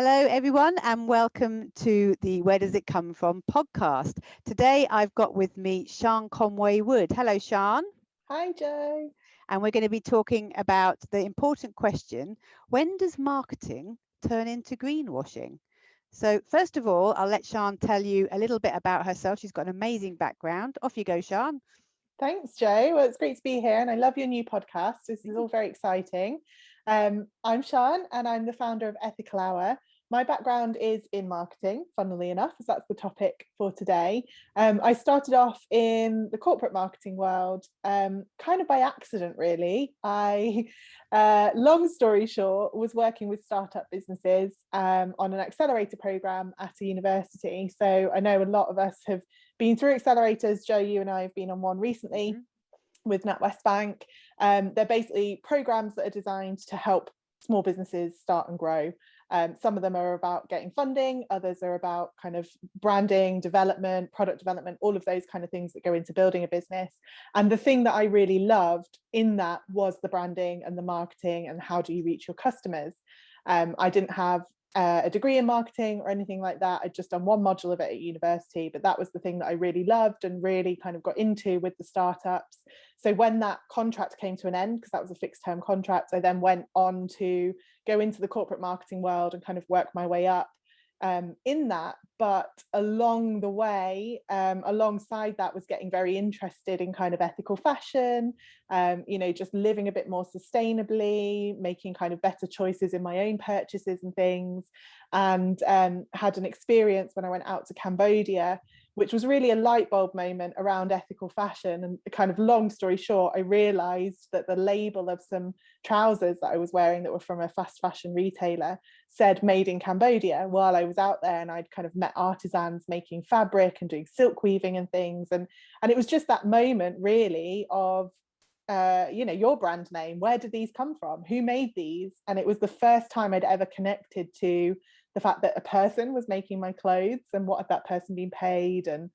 Hello, everyone, and welcome to the Where Does It Come From podcast. Today, I've got with me Sian Conway-Wood. Hello, Sian. Hi, Jo. And we're going to be talking about the important question, when does marketing turn into greenwashing? So first of all, I'll let Sian tell you a little bit about herself. She's got an amazing background. Off you go, Sian. Thanks, Jo. Well, it's great to be here, and I love your new podcast. This is all very exciting. I'm Sian, and I'm the founder of Ethical Hour. My background is in marketing, funnily enough, as that's the topic for today. I started off in the corporate marketing world, kind of by accident, really. Long story short, was working with startup businesses on an accelerator program at a university. So I know a lot of us have been through accelerators. Jo, you and I have been on one recently with NatWest Bank. They're basically programs that are designed to help small businesses start and grow. Some of them are about getting funding, others are about kind of branding, development, product development, all of those kind of things that go into building a business. And the thing that I really loved in that was the branding and the marketing and how do you reach your customers. I didn't have a degree in marketing or anything like that. I'd just done one module of it at university, but that was the thing that I really loved and really kind of got into with the startups. So when that contract came to an end, because that was a fixed term contract, I then went on to go into the corporate marketing world and kind of work my way up in that. But along the way, alongside that, was getting very interested in kind of ethical fashion, just living a bit more sustainably, making kind of better choices in my own purchases and things. And had an experience when I went out to Cambodia, which was really a light bulb moment around ethical fashion. And kind of long story short, I realized that the label of some trousers that I was wearing that were from a fast fashion retailer said made in Cambodia while I was out there. And I'd kind of met artisans making fabric and doing silk weaving and things. And it was just that moment really of, your brand name, where did these come from? Who made these? And it was the first time I'd ever connected to the fact that a person was making my clothes and what had that person been paid and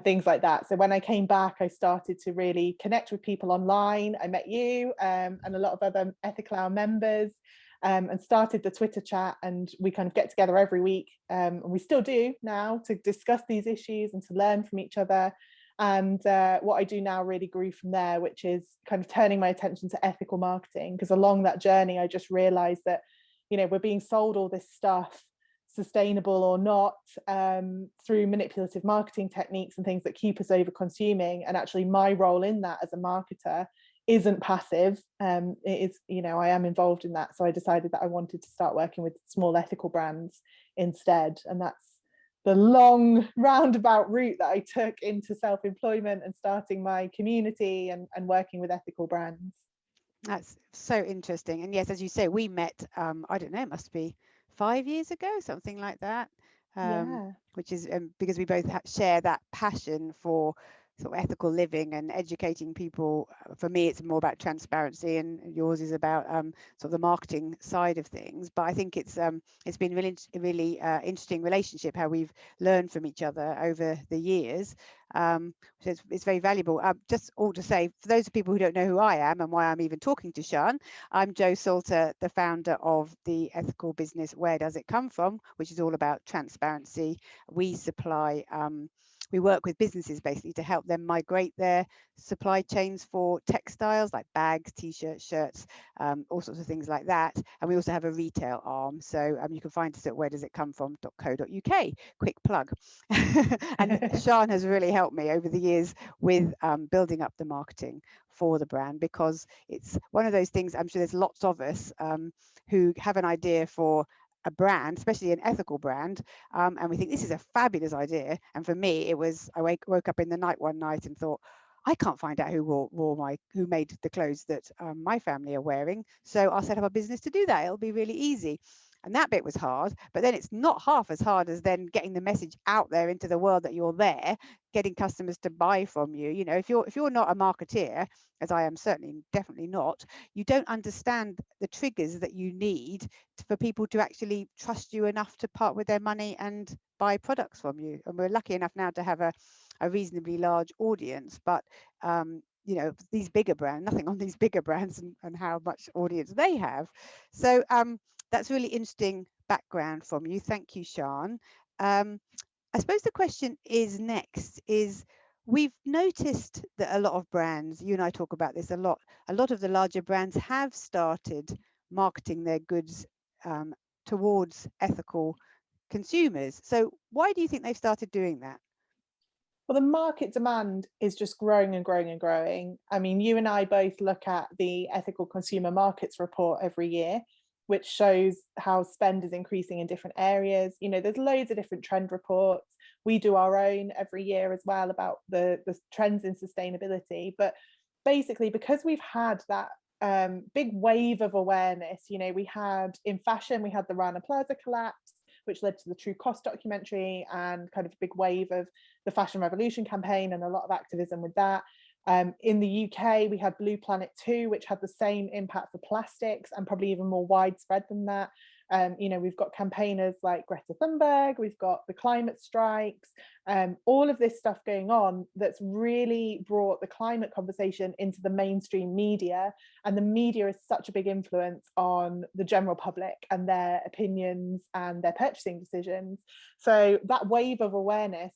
things like that. So when I came back, I started to really connect with people online. I met you and a lot of other Ethical Hour members and started the Twitter chat, and we kind of get together every week, and we still do now, to discuss these issues and to learn from each other. And what I do now really grew from there, which is kind of turning my attention to ethical marketing, because along that journey I just realized that we're being sold all this stuff, sustainable or not, through manipulative marketing techniques and things that keep us over consuming. And actually my role in that as a marketer isn't passive. It is, I am involved in that. So I decided that I wanted to start working with small ethical brands instead. And that's the long roundabout route that I took into self-employment and starting my community and working with ethical brands. That's so interesting. And yes, as you say, we met, I don't know, it must be 5 years ago, something like that, Yeah. which is because we both share that passion for sort of ethical living and educating people. For me, it's more about transparency, and yours is about sort of the marketing side of things. But I think it's been really interesting relationship, how we've learned from each other over the years. So it's very valuable. Just all to say, for those people who don't know who I am and why I'm even talking to Sian, I'm Jo Salter, the founder of the ethical business Where Does It Come From, which is all about transparency. We work with businesses basically to help them migrate their supply chains for textiles like bags, t-shirts, shirts, all sorts of things like that. And we also have a retail arm. So you can find us at wheredoesitcomefrom.co.uk. Quick plug. And Sian has really helped me over the years with building up the marketing for the brand, because it's one of those things, I'm sure there's lots of us who have an idea for a brand, especially an ethical brand, and we think this is a fabulous idea. And for me, it was, I woke up in the night one night and thought, I can't find out who made the clothes that my family are wearing, so I'll set up a business to do that. It'll be really easy. And that bit was hard, but then it's not half as hard as then getting the message out there into the world that you're there, getting customers to buy from you. If you're not a marketeer, as I am definitely not, you don't understand the triggers that you need for people to actually trust you enough to part with their money and buy products from you. And we're lucky enough now to have a reasonably large audience, but these bigger brands, nothing on these bigger brands and how much audience they have. So That's really interesting background from you. Thank you, Sian. I suppose the question is next is, we've noticed that a lot of brands, you and I talk about this a lot of the larger brands have started marketing their goods towards ethical consumers. So why do you think they've started doing that? Well, the market demand is just growing and growing and growing. I mean, you and I both look at the Ethical Consumer Markets report every year, which shows how spend is increasing in different areas. You know, there's loads of different trend reports. We do our own every year as well about the trends in sustainability. But basically, because we've had that big wave of awareness, you know, we had in fashion, we had the Rana Plaza collapse, which led to the True Cost documentary and kind of a big wave of the Fashion Revolution campaign and a lot of activism with that. In the UK, we had Blue Planet 2, which had the same impact for plastics and probably even more widespread than that. You know, we've got campaigners like Greta Thunberg, we've got the climate strikes, all of this stuff going on that's really brought the climate conversation into the mainstream media. And the media is such a big influence on the general public and their opinions and their purchasing decisions. So that wave of awareness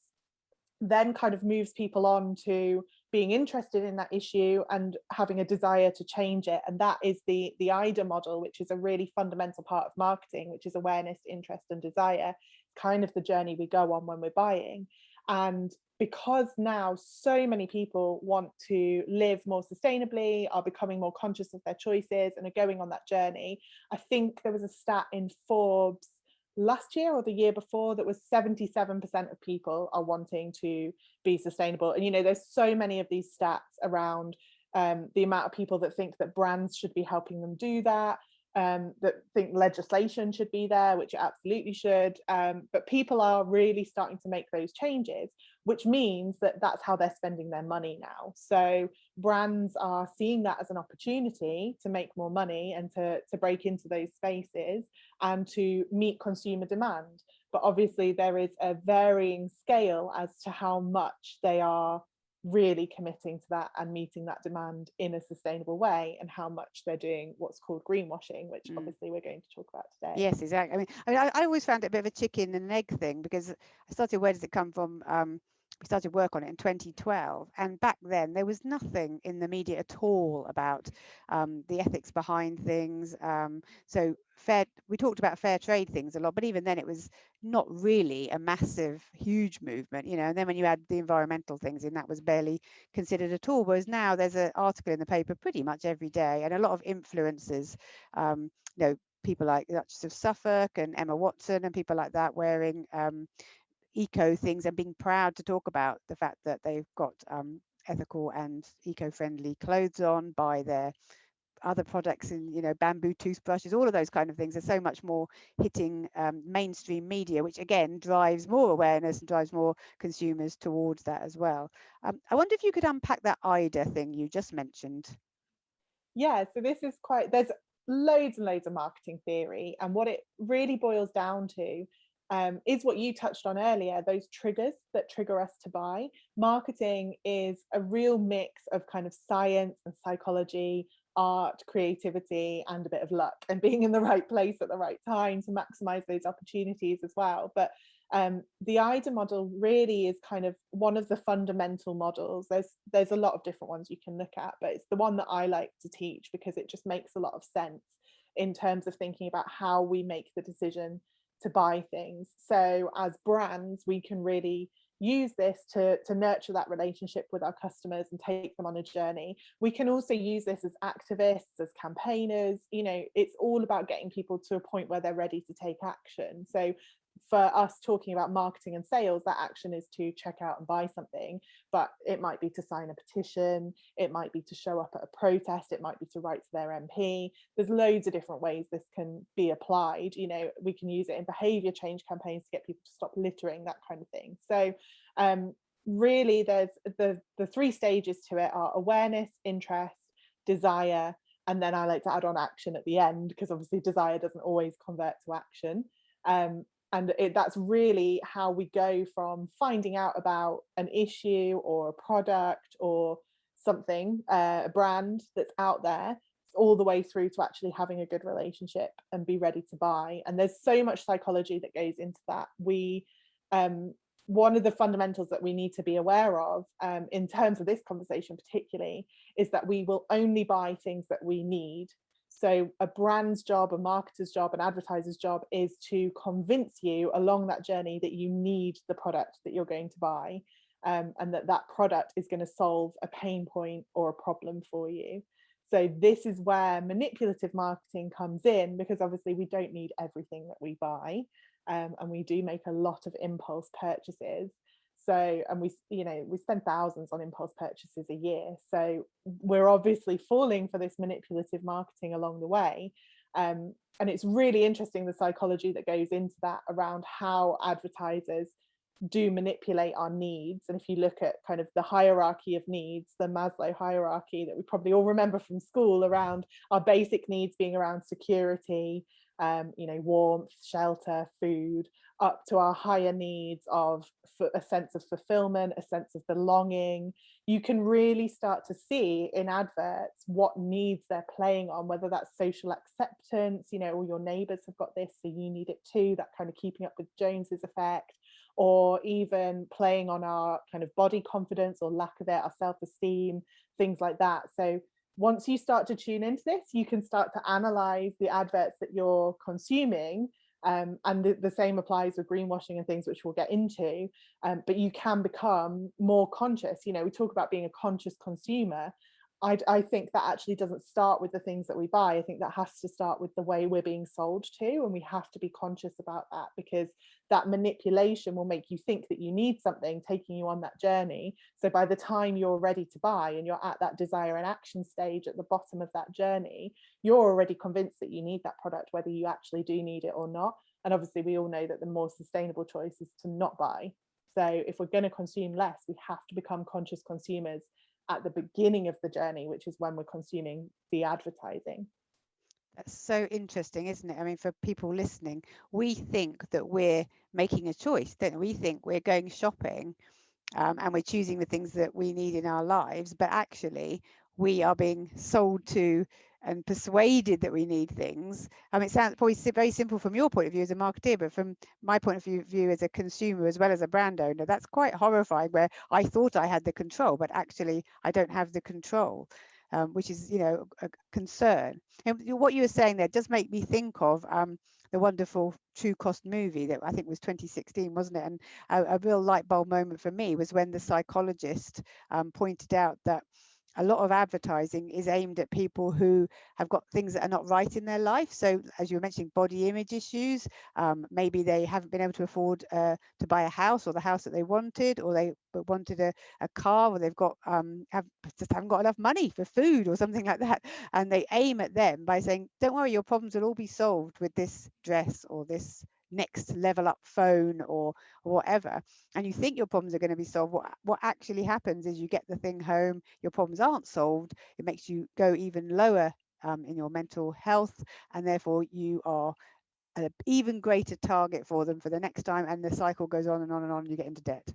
then kind of moves people on to being interested in that issue and having a desire to change it. And that is the IDA model, which is a really fundamental part of marketing, which is awareness, interest, and desire. Kind of the journey we go on when we're buying. And because now so many people want to live more sustainably, are becoming more conscious of their choices and are going on that journey, I think there was a stat in Forbes last year or the year before that was 77% of people are wanting to be sustainable. And you know, there's so many of these stats around the amount of people that think that brands should be helping them do that, that think legislation should be there, which it absolutely should, but people are really starting to make those changes, which means that that's how they're spending their money now. So brands are seeing that as an opportunity to make more money and to break into those spaces and to meet consumer demand. But obviously there is a varying scale as to how much they are really committing to that and meeting that demand in a sustainable way, and how much they're doing what's called greenwashing, which obviously we're going to talk about today. Yes, exactly. I always found it a bit of a chicken and egg thing, because I started, where does it come from? We started work on it in 2012, and back then there was nothing in the media at all about the ethics behind things. So we talked about fair trade things a lot, but even then it was not really a massive, huge movement, you know. And then when you add the environmental things in, that was barely considered at all. Whereas now there's an article in the paper pretty much every day, and a lot of influencers, you know, people like the Duchess of Suffolk and Emma Watson and people like that, wearing eco things and being proud to talk about the fact that they've got ethical and eco-friendly clothes on, by their other products in, you know, bamboo toothbrushes, all of those kind of things are so much more hitting mainstream media, which again drives more awareness and drives more consumers towards that as well. I wonder if you could unpack that IDA thing you just mentioned. Yeah, so this is there's loads and loads of marketing theory, and what it really boils down to is what you touched on earlier, those triggers that trigger us to buy. Marketing is a real mix of kind of science and psychology, art, creativity, and a bit of luck, and being in the right place at the right time to maximize those opportunities as well. But the IDA model really is kind of one of the fundamental models. There's a lot of different ones you can look at, but it's the one that I like to teach because it just makes a lot of sense in terms of thinking about how we make the decision to buy things. So as brands, we can really use this to nurture that relationship with our customers and take them on a journey. We can also use this as activists, as campaigners. You know, it's all about getting people to a point where they're ready to take action. So for us talking about marketing and sales, that action is to check out and buy something, but it might be to sign a petition, it might be to show up at a protest, it might be to write to their MP. There's loads of different ways this can be applied. You know, we can use it in behavior change campaigns to get people to stop littering, that kind of thing. So really there's the three stages to it are awareness, interest, desire, and then I like to add on action at the end, because obviously desire doesn't always convert to action. And that's really how we go from finding out about an issue or a product or something, a brand that's out there, all the way through to actually having a good relationship and be ready to buy. And there's so much psychology that goes into that. One of the fundamentals that we need to be aware of, in terms of this conversation particularly, is that we will only buy things that we need. So a brand's job, a marketer's job, an advertiser's job is to convince you along that journey that you need the product that you're going to buy, and that product is going to solve a pain point or a problem for you. So this is where manipulative marketing comes in, because obviously we don't need everything that we buy, and we do make a lot of impulse purchases. So, and we spend thousands on impulse purchases a year. So we're obviously falling for this manipulative marketing along the way. And it's really interesting, the psychology that goes into that around how advertisers do manipulate our needs. And if you look at kind of the hierarchy of needs, the Maslow hierarchy that we probably all remember from school, around our basic needs being around security, warmth, shelter, food, up to our higher needs of a sense of fulfillment, a sense of belonging. You can really start to see in adverts what needs they're playing on, whether that's social acceptance, or your neighbours have got this, so you need it too, that kind of keeping up with Jones's effect, or even playing on our kind of body confidence or lack of it, our self-esteem, things like that. So once you start to tune into this, you can start to analyze the adverts that you're consuming. And the same applies with greenwashing and things, which we'll get into. But you can become more conscious. We talk about being a conscious consumer. I think that actually doesn't start with the things that we buy. I think that has to start with the way we're being sold to, and we have to be conscious about that, because that manipulation will make you think that you need something, taking you on that journey. So by the time you're ready to buy and you're at that desire and action stage at the bottom of that journey, you're already convinced that you need that product, whether you actually do need it or not. And obviously we all know that the more sustainable choice is to not buy. So if we're going to consume less, we have to become conscious consumers at the beginning of the journey, which is when we're consuming the advertising. That's so interesting, isn't it? I mean, for people listening, we think that we're making a choice, don't we? We think we're going shopping, and we're choosing the things that we need in our lives, but actually we are being sold to and persuaded that we need things. It sounds probably very simple from your point of view as a marketer, but from my point of view as a consumer as well as a brand owner, that's quite horrifying, where I thought I had the control, but actually I don't have the control, which is, a concern. And what you were saying there does make me think of the wonderful True Cost movie that I think was 2016, wasn't it? And a real light bulb moment for me was when the psychologist pointed out that a lot of advertising is aimed at people who have got things that are not right in their life. So as you were mentioning, body image issues, maybe they haven't been able to afford to buy a house, or the house that they wanted, or they wanted a car, or they've got just haven't got enough money for food or something like that. And they aim at them by saying, don't worry, your problems will all be solved with this dress or this next level up phone or whatever. And you think your problems are going to be solved. What actually happens is you get the thing home, your problems aren't solved. It makes you go even lower in your mental health, and therefore you are an even greater target for them for the next time, and the cycle goes on and on and on, and you get into debt.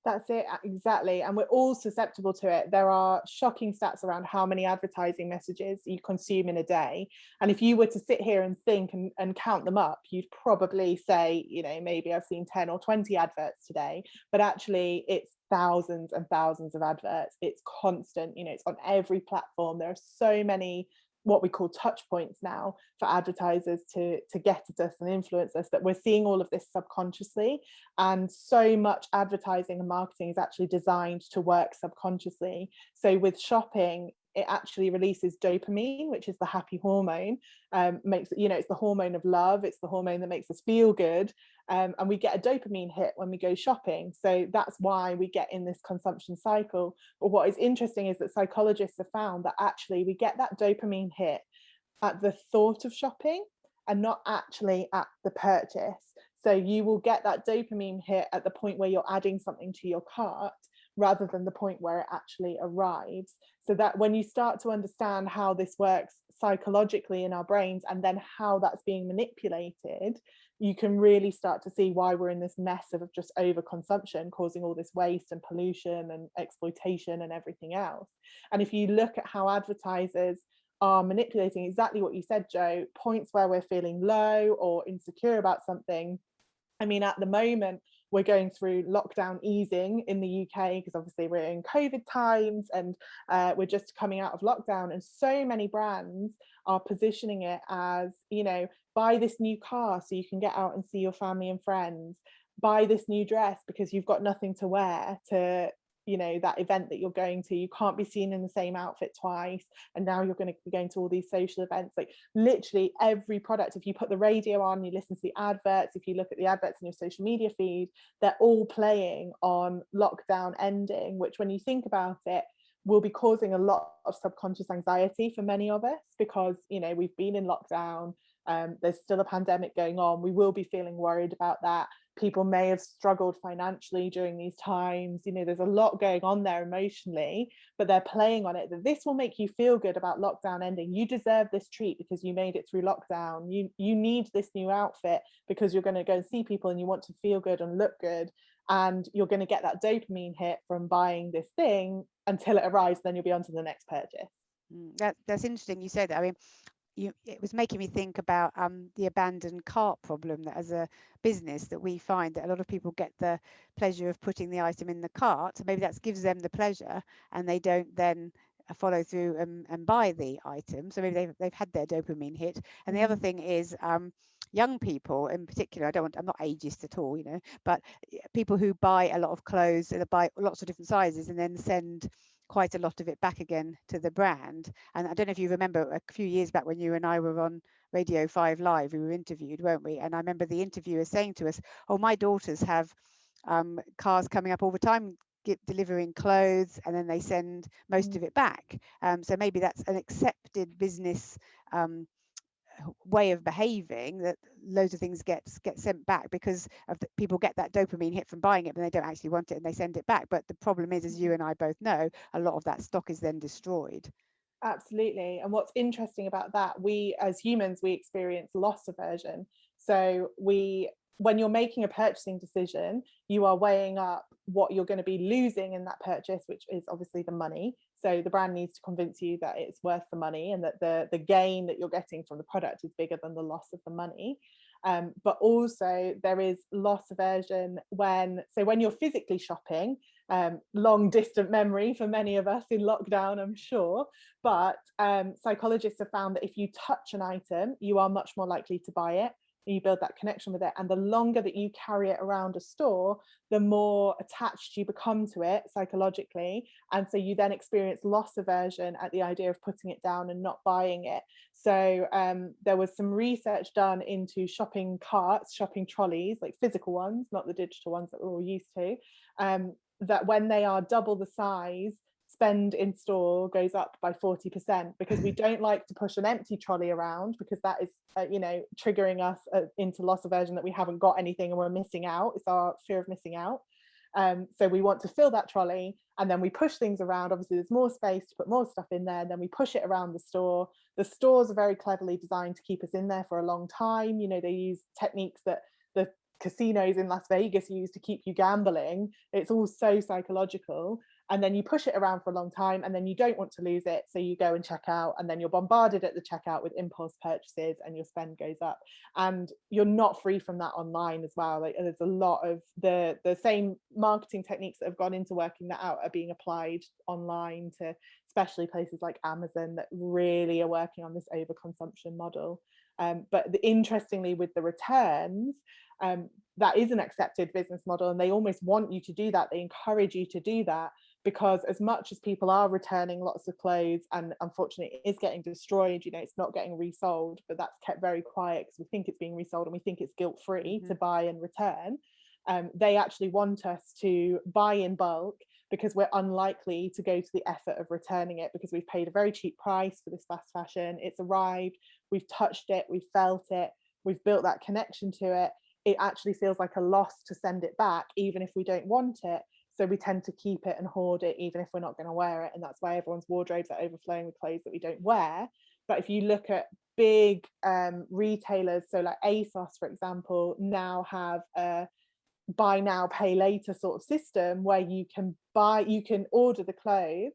That's it, exactly. And we're all susceptible to it. There are shocking stats around how many advertising messages you consume in a day. And if you were to sit here and think and count them up, you'd probably say, maybe I've seen 10 or 20 adverts today. But actually, it's thousands and thousands of adverts. It's constant, it's on every platform. There are so many what we call touch points now for advertisers to get at us and influence us, that we're seeing all of this subconsciously. And so much advertising and marketing is actually designed to work subconsciously. So with shopping, it actually releases dopamine, which is the happy hormone. Makes it's the hormone of love. It's the hormone that makes us feel good, and we get a dopamine hit when we go shopping. So that's why we get in this consumption cycle. But what is interesting is that psychologists have found that actually we get that dopamine hit at the thought of shopping and not actually at the purchase. So you will get that dopamine hit at the point where you're adding something to your cart, rather than the point where it actually arrives. So that when you start to understand how this works psychologically in our brains, and then how that's being manipulated, you can really start to see why we're in this mess of just overconsumption, causing all this waste and pollution and exploitation and everything else. And if you look at how advertisers are manipulating exactly what you said, Jo, points where we're feeling low or insecure about something. I mean, at the moment, we're going through lockdown easing in the UK because obviously we're in COVID times, and we're just coming out of lockdown. And so many brands are positioning it as, you know, buy this new car so you can get out and see your family and friends, buy this new dress because you've got nothing to wear to, you know, that event that you're going to. You can't be seen in the same outfit twice, and now you're going to be going to all these social events. Like literally every product, if you put the radio on, you listen to the adverts, if you look at the adverts in your social media feed, they're all playing on lockdown ending, which when you think about it, will be causing a lot of subconscious anxiety for many of us, because, you know, we've been in lockdown, there's still a pandemic going on, we will be feeling worried about that. People may have struggled financially during these times, you know, there's a lot going on there emotionally, but they're playing on it that this will make you feel good about lockdown ending. You deserve this treat because you made it through lockdown. You need this new outfit because you're going to go and see people and you want to feel good and look good, and you're going to get that dopamine hit from buying this thing until it arrives, then you'll be on to the next purchase. That's interesting you say that. I mean, it was making me think about the abandoned cart problem, that as a business that we find that a lot of people get the pleasure of putting the item in the cart, so maybe that gives them the pleasure and they don't then follow through and buy the item, so maybe they've had their dopamine hit. And the other thing is young people in particular, I'm not ageist at all, you know, but people who buy a lot of clothes and buy lots of different sizes and then send quite a lot of it back again to the brand. And I don't know if you remember a few years back when you and I were on Radio 5 Live, we were interviewed, weren't we? And I remember the interviewer saying to us, oh, my daughters have cars coming up all the time delivering clothes, and then they send most of it back. So maybe that's an accepted business way of behaving, that loads of things get sent back because of people get that dopamine hit from buying it, but they don't actually want it and they send it back. But the problem is, as you and I both know, a lot of that stock is then destroyed. Absolutely. And what's interesting about that, we as humans, we experience loss aversion. So when you're making a purchasing decision, you are weighing up what you're going to be losing in that purchase, which is obviously the money. So the brand needs to convince you that it's worth the money and that the gain that you're getting from the product is bigger than the loss of the money. But also there is loss aversion when you're physically shopping, long distant memory for many of us in lockdown, I'm sure, but psychologists have found that if you touch an item, you are much more likely to buy it. You build that connection with it, and the longer that you carry it around a store, the more attached you become to it psychologically, and so you then experience loss aversion at the idea of putting it down and not buying it. So there was some research done into shopping carts, shopping trolleys, like physical ones, not the digital ones that we're all used to, that when they are double the size, spend in store goes up by 40%, because we don't like to push an empty trolley around, because that is triggering us into loss aversion, that we haven't got anything and we're missing out. It's our fear of missing out. So we want to fill that trolley, and then we push things around. Obviously there's more space to put more stuff in there, and then we push it around the store. The stores are very cleverly designed to keep us in there for a long time. You know, they use techniques that the casinos in Las Vegas use to keep you gambling. It's all so psychological. And then you push it around for a long time, and then you don't want to lose it, so you go and check out, and then you're bombarded at the checkout with impulse purchases, and your spend goes up. And you're not free from that online as well. Like, there's a lot of the same marketing techniques that have gone into working that out are being applied online to especially places like Amazon that really are working on this overconsumption model. But interestingly, with the returns, that is an accepted business model, and they almost want you to do that. They encourage you to do that, because as much as people are returning lots of clothes, and unfortunately it is getting destroyed, you know, it's not getting resold, but that's kept very quiet because we think it's being resold and we think it's guilt-free to buy and return. They actually want us to buy in bulk, because we're unlikely to go to the effort of returning it, because we've paid a very cheap price for this fast fashion. It's arrived, we've touched it, we've felt it, we've built that connection to it. It actually feels like a loss to send it back, even if we don't want it. So we tend to keep it and hoard it, even if we're not going to wear it. And that's why everyone's wardrobes are overflowing with clothes that we don't wear. But if you look at big retailers, so like ASOS, for example, now have a buy now, pay later sort of system, where you can order the clothes,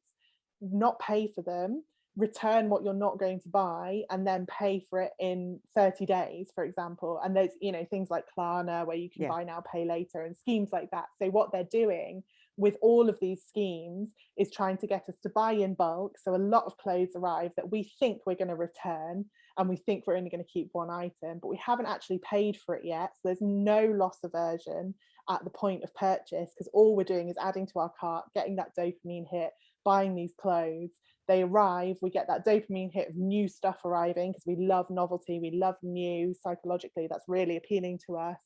not pay for them, return what you're not going to buy and then pay for it in 30 days, for example. And there's, you know, things like Klarna where you can buy now, pay later, and schemes like that. So what they're doing with all of these schemes is trying to get us to buy in bulk. So a lot of clothes arrive that we think we're going to return, and we think we're only going to keep one item, but we haven't actually paid for it yet. So there's no loss aversion at the point of purchase, because all we're doing is adding to our cart, getting that dopamine hit, buying these clothes. They arrive, we get that dopamine hit of new stuff arriving, because we love novelty, we love new. Psychologically, that's really appealing to us.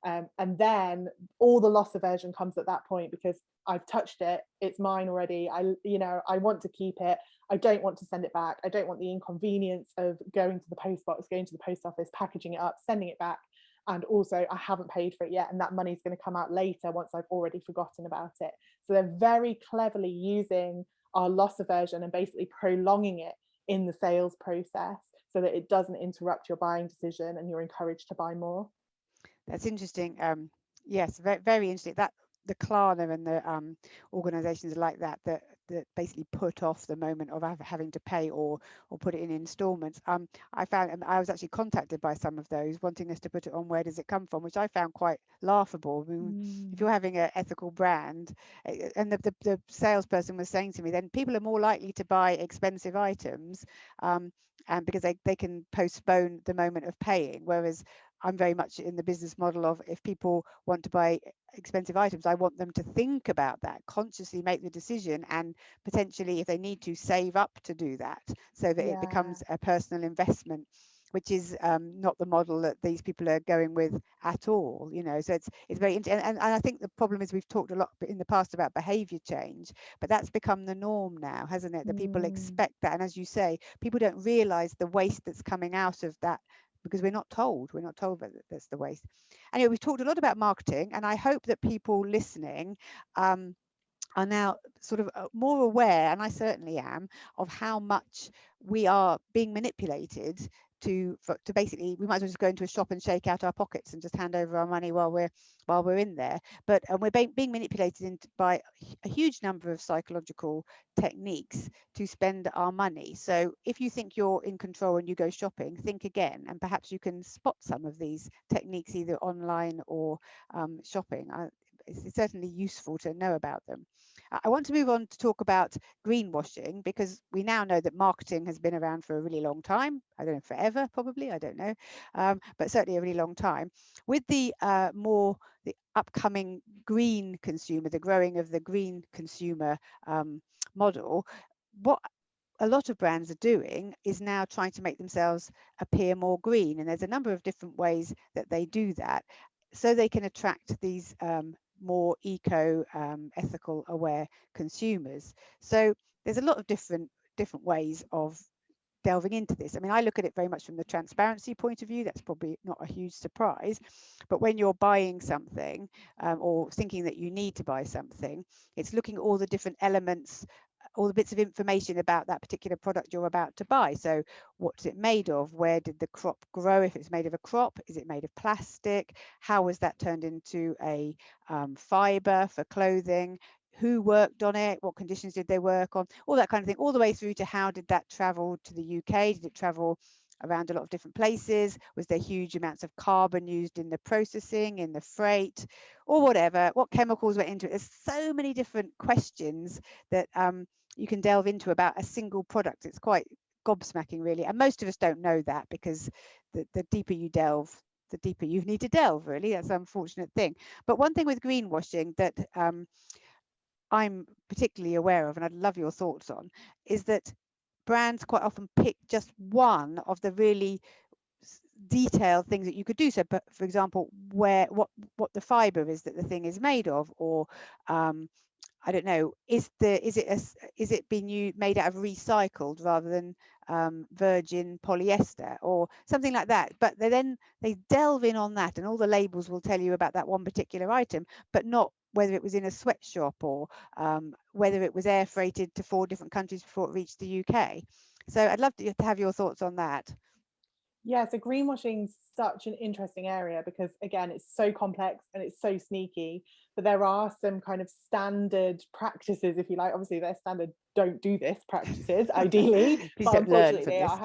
And then all the loss aversion comes at that point, because I've touched it, it's mine already. I want to keep it. I don't want to send it back. I don't want the inconvenience of going to the post box, going to the post office, packaging it up, sending it back. And also, I haven't paid for it yet, and that money's going to come out later once I've already forgotten about it. So they're very cleverly using our loss aversion and basically prolonging it in the sales process so that it doesn't interrupt your buying decision and you're encouraged to buy more. That's interesting. Yes, very, very interesting. That the Klarna and the organizations like that basically put off the moment of having to pay or put it in installments. I found, and I was actually contacted by some of those wanting us to put it on where does it come from, which I found quite laughable. I mean, if you're having an ethical brand, and the salesperson was saying to me, then people are more likely to buy expensive items, and because they can postpone the moment of paying, whereas I'm very much in the business model of, if people want to buy expensive items, I want them to think about that, consciously make the decision, and potentially, if they need to, save up to do that, so that it becomes a personal investment, which is not the model that these people are going with at all. You know, so it's very interesting. And I think the problem is, we've talked a lot in the past about behavior change, but that's become the norm now, hasn't it? That people expect that, and as you say, people don't realize the waste that's coming out of that, because we're not told that that's the waste. Anyway, we've talked a lot about marketing, and I hope that people listening are now sort of more aware, and I certainly am, of how much we are being manipulated to basically, we might as well just go into a shop and shake out our pockets and just hand over our money while we're in there. But we're being manipulated by a huge number of psychological techniques to spend our money. So if you think you're in control and you go shopping, think again, and perhaps you can spot some of these techniques either online or shopping. It's certainly useful to know about them. I want to move on to talk about greenwashing, because we now know that marketing has been around for a really long time. I don't know, forever, probably, I don't know, but certainly a really long time. With the upcoming green consumer, the growing of the green consumer model, what a lot of brands are doing is now trying to make themselves appear more green. And there's a number of different ways that they do that, so they can attract these more ethical aware consumers. So there's a lot of different ways of delving into this. I mean, I look at it very much from the transparency point of view. That's probably not a huge surprise, but when you're buying something or thinking that you need to buy something, it's looking at all the different elements, all the bits of information about that particular product you're about to buy. So what's it made of? Where did the crop grow? If it's made of a crop, is it made of plastic? How was that turned into a fiber for clothing? Who worked on it? What conditions did they work on? All that kind of thing, all the way through to how did that travel to the UK? Did it travel around a lot of different places? Was there huge amounts of carbon used in the processing, in the freight, or whatever? What chemicals went into it? There's so many different questions that you can delve into about a single product. It's quite gobsmacking, really, and most of us don't know that, because the deeper you delve, the deeper you need to delve, really. That's an unfortunate thing. But one thing with greenwashing that I'm particularly aware of, and I'd love your thoughts on, is that brands quite often pick just one of the really detailed things that you could do. So, but for example, what the fiber is that the thing is made of, or I don't know, is it being made out of recycled rather than virgin polyester or something like that? But they delve in on that, and all the labels will tell you about that one particular item, but not whether it was in a sweatshop or whether it was air freighted to 4 different countries before it reached the UK. So I'd love to have your thoughts on that. Yeah, so greenwashing is such an interesting area because, again, it's so complex and it's so sneaky. But there are some kind of standard practices, if you like. Obviously, they're standard don't do this practices, ideally, Please but don't learn unfortunately, from they this. are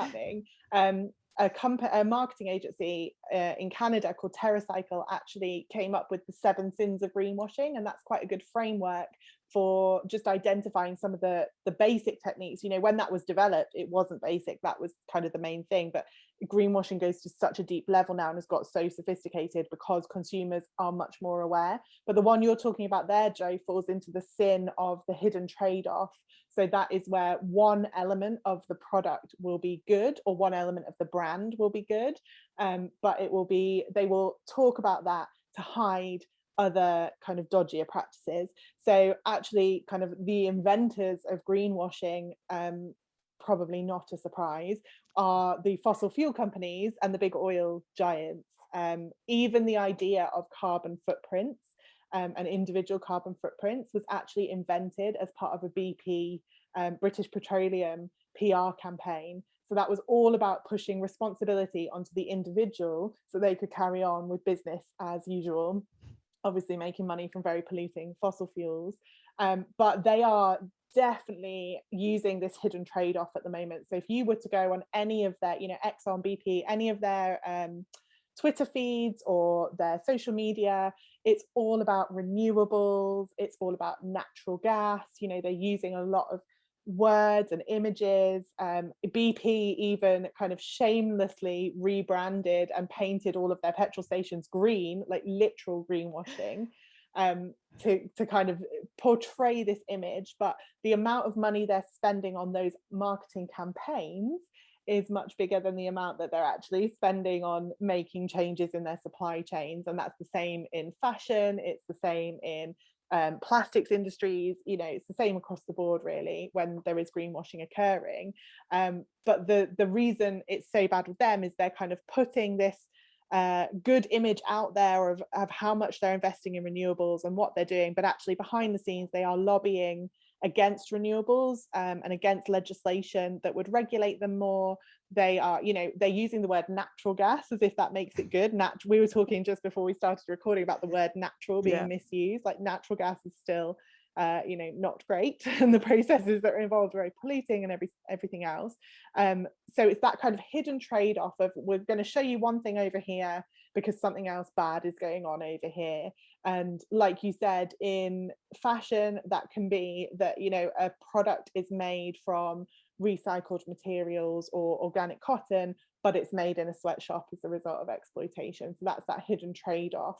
happening. A marketing agency in Canada called TerraCycle actually came up with the 7 sins of greenwashing, and that's quite a good framework for just identifying some of the basic techniques. You know, when that was developed, it wasn't basic, that was kind of the main thing, but greenwashing goes to such a deep level now and has got so sophisticated because consumers are much more aware. But the one you're talking about there, Jo, falls into the sin of the hidden trade-off. So that is where one element of the product will be good, or one element of the brand will be good, but it will be, they will talk about that to hide other kind of dodgier practices. So actually, kind of the inventors of greenwashing, probably not a surprise, are the fossil fuel companies and the big oil giants. Even the idea of carbon footprints and individual carbon footprints was actually invented as part of a BP, British Petroleum PR campaign. So that was all about pushing responsibility onto the individual so they could carry on with business as usual, obviously making money from very polluting fossil fuels. But they are definitely using this hidden trade-off at the moment. So if you were to go on any of their, you know, Exxon, BP, any of their Twitter feeds or their social media, it's all about renewables, it's all about natural gas. You know, they're using a lot of words and images. BP even kind of shamelessly rebranded and painted all of their petrol stations green, like literal greenwashing, to kind of portray this image. But the amount of money they're spending on those marketing campaigns is much bigger than the amount that they're actually spending on making changes in their supply chains. And that's the same in fashion, it's the same in plastics industries, you know, it's the same across the board really when there is greenwashing occurring. But the reason it's so bad with them is they're kind of putting this good image out there of how much they're investing in renewables and what they're doing, but actually behind the scenes they are lobbying against renewables and against legislation that would regulate them more. They are, you know, they're using the word natural gas as if that makes it good. We were talking just before we started recording about the word natural being misused. Like natural gas is still you know, not great, and the processes that are involved are very polluting and everything else. So it's that kind of hidden trade-off of we're going to show you one thing over here because something else bad is going on over here. And like you said, in fashion, that can be that, you know, a product is made from recycled materials or organic cotton, but it's made in a sweatshop as a result of exploitation. So that's that hidden trade-off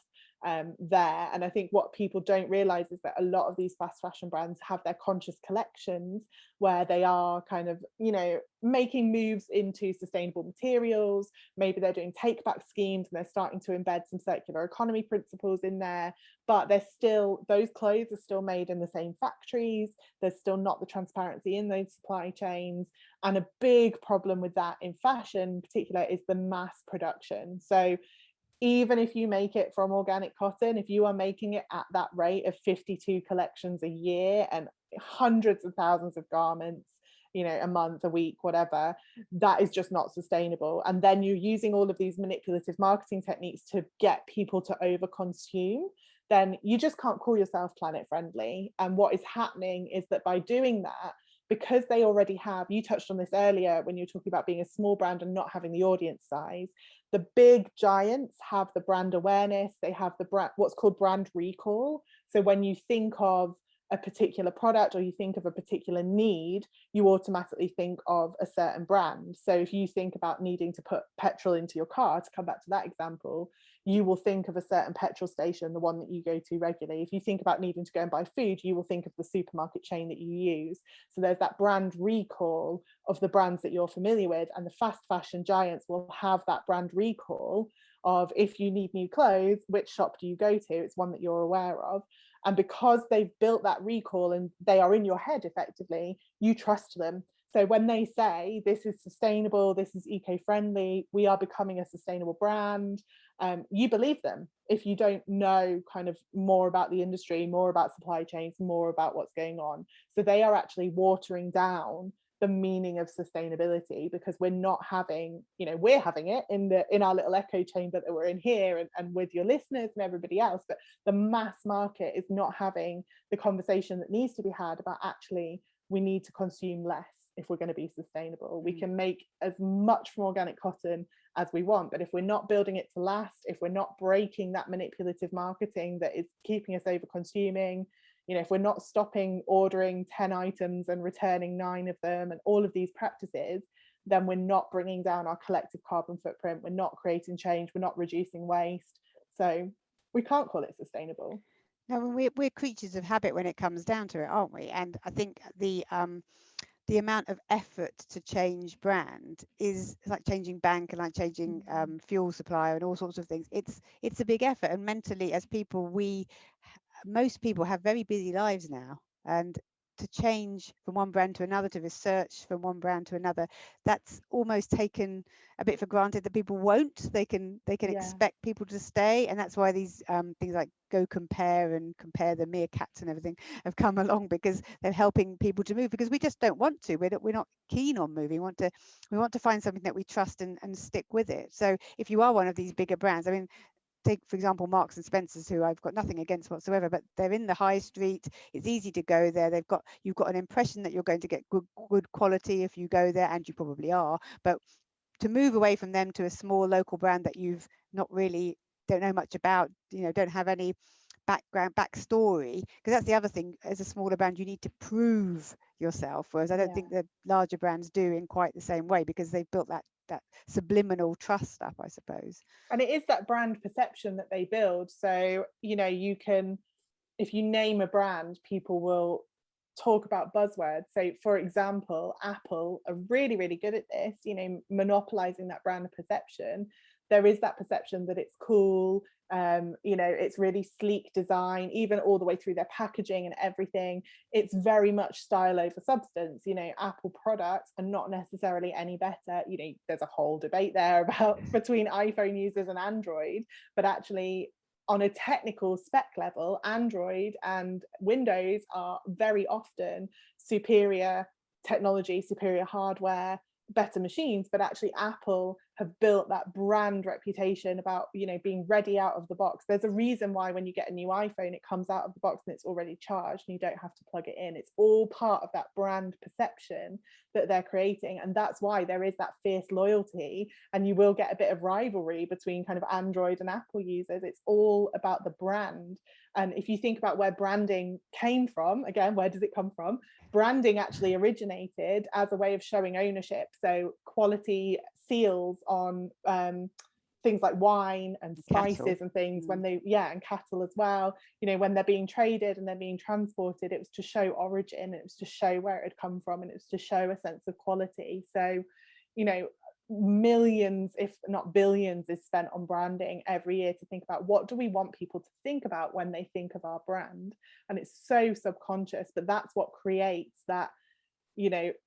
there. And I think what people don't realize is that a lot of these fast fashion brands have their conscious collections where they are kind of, you know, making moves into sustainable materials. Maybe they're doing take back schemes and they're starting to embed some circular economy principles in there, but they're still, those clothes are still made in the same factories. There's still not the transparency in those supply chains. And a big problem with that in fashion in particular is the mass production. So even if you make it from organic cotton, if you are making it at that rate of 52 collections a year and hundreds of thousands of garments, you know, a month, a week, whatever, that is just not sustainable. And then you're using all of these manipulative marketing techniques to get people to overconsume, then you just can't call yourself planet friendly. And what is happening is that by doing that, because they already have, you touched on this earlier when you were talking about being a small brand and not having the audience size, the big giants have the brand awareness, they have the brand, what's called brand recall. So when you think of a particular product or you think of a particular need, you automatically think of a certain brand. So if you think about needing to put petrol into your car, to come back to that example, you will think of a certain petrol station, the one that you go to regularly. If you think about needing to go and buy food, you will think of the supermarket chain that you use. So there's that brand recall of the brands that you're familiar with, and the fast fashion giants will have that brand recall of, if you need new clothes, which shop do you go to? It's one that you're aware of. And because they've built that recall and they are in your head effectively, you trust them. So when they say this is sustainable, this is eco-friendly, we are becoming a sustainable brand, you believe them if you don't know kind of more about the industry, more about supply chains, more about what's going on. So they are actually watering down the meaning of sustainability, because we're not having, we're having it in our little echo chamber that we're in here, and with your listeners and everybody else, but the mass market is not having the conversation that needs to be had about actually we need to consume less if we're going to be sustainable. We can make as much from organic cotton as we want, but if we're not building it to last, if we're not breaking that manipulative marketing that is keeping us over consuming, if we're not stopping ordering 10 items and returning 9 of them and all of these practices, then we're not bringing down our collective carbon footprint, we're not creating change, we're not reducing waste. So we can't call it sustainable. No, we're creatures of habit when it comes down to it, aren't we? And I think the amount of effort to change brand is like changing bank and like changing fuel supplier and all sorts of things. It's a big effort, and mentally, as people, most people have very busy lives now, and to change from one brand to another, to research from one brand to another, that's almost taken a bit for granted that people won't. They can expect people to stay, and that's why these things like Go Compare and Compare the Meerkats and everything have come along, because they're helping people to move, because we just don't want to. We're not keen on moving. We want to find something that we trust and stick with it. So if you are one of these bigger brands, I mean, take for example Marks and Spencer's, who I've got nothing against whatsoever, but they're in the high street. It's easy to go there. You've got an impression that you're going to get good quality if you go there, and you probably are. But to move away from them to a small local brand that you've not really don't know much about, don't have any backstory, because that's the other thing. As a smaller brand, you need to prove yourself, whereas I don't think the larger brands do in quite the same way, because they've built that subliminal trust up, I suppose. And it is that brand perception that they build. So you can, if you name a brand, people will talk about buzzwords. So for example, Apple are really, really good at this, monopolizing that brand perception. There is that perception that it's cool, it's really sleek design, even all the way through their packaging and everything. It's very much style over substance. Apple products are not necessarily any better. There's a whole debate there about between iPhone users and Android, but actually on a technical spec level, Android and Windows are very often superior technology, superior hardware, better machines. But actually Apple have built that brand reputation about being ready out of the box. There's a reason why when you get a new iPhone, it comes out of the box and it's already charged and you don't have to plug it in. It's all part of that brand perception that they're creating, and that's why there is that fierce loyalty, and you will get a bit of rivalry between kind of Android and Apple users. It's all about the brand. And if you think about where branding came from, again, where does it come from? Branding actually originated as a way of showing ownership. So quality seals on things like wine and spices cattle. And things, when they and cattle as well, when they're being traded and they're being transported, it was to show origin, it was to show where it had come from, and it was to show a sense of quality. So millions, if not billions, is spent on branding every year to think about what do we want people to think about when they think of our brand. And it's so subconscious, but that's what creates that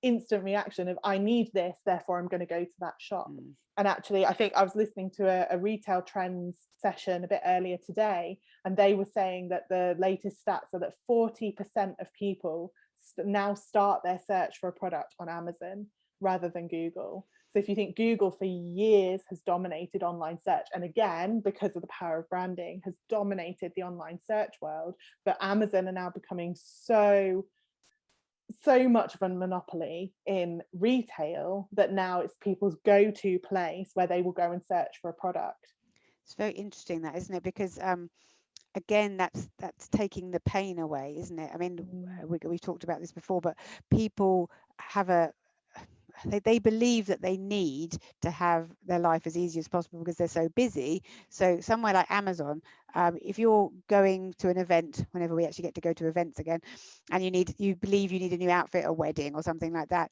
instant reaction of I need this, therefore I'm going to go to that shop. And actually, I think I was listening to a retail trends session a bit earlier today, and they were saying that the latest stats are that 40% of people now start their search for a product on Amazon rather than Google. So if you think Google for years has dominated online search, and again, because of the power of branding, has dominated the online search world, but Amazon are now becoming so much of a monopoly in retail that now it's people's go-to place where they will go and search for a product. It's very interesting, that, isn't it? Because again, that's taking the pain away, isn't it? I mean, we've talked about this before, but people have they believe that they need to have their life as easy as possible because they're so busy. So somewhere like Amazon, if you're going to an event, whenever we actually get to go to events again, and you believe you need a new outfit, a wedding or something like that,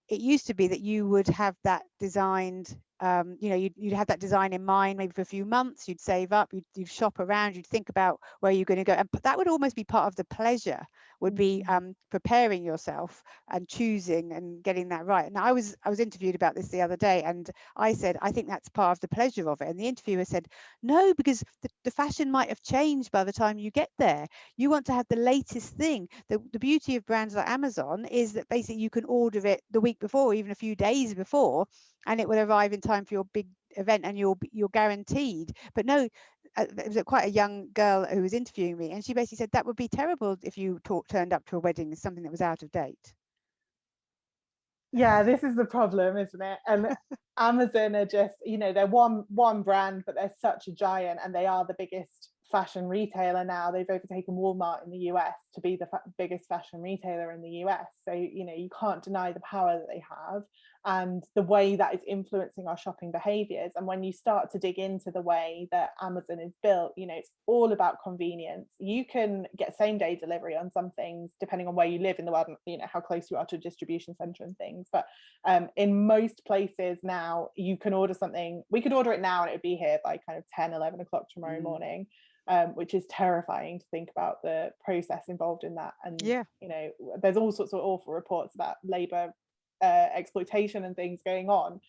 it used to be that you would have that designed you know, you'd have that design in mind maybe for a few months, you'd save up, you'd shop around, you'd think about where you're going to go, and that would almost be part of the pleasure, would be preparing yourself and choosing and getting that right. Now I was interviewed about this the other day, and I said I think that's part of the pleasure of it, and the interviewer said no, because the fashion might have changed by the time you get there. You want to have the latest thing. The beauty of brands like Amazon is that basically you can order it the week before, even a few days before, and it will arrive in time for your big event, and you're guaranteed. But no, it was quite a young girl who was interviewing me, and she basically said that would be terrible if you turned up to a wedding as something that was out of date. Yeah, this is the problem, isn't it? And Amazon are just, you know, they're one brand, but they're such a giant, and they are the biggest fashion retailer now. They've overtaken Walmart in the US to be the biggest fashion retailer in the US. So, you know, you can't deny the power that they have and the way that is influencing our shopping behaviors. And when you start to dig into the way that Amazon is built, you know, it's all about convenience. You can get same day delivery on some things depending on where you live in the world, you know, how close you are to a distribution center and things. But in most places now, you can order something, we could order it now and it would be here by kind of 10, 11 o'clock tomorrow morning. Which is terrifying to think about the process involved in that. And you know, there's all sorts of awful reports about labor exploitation and things going on,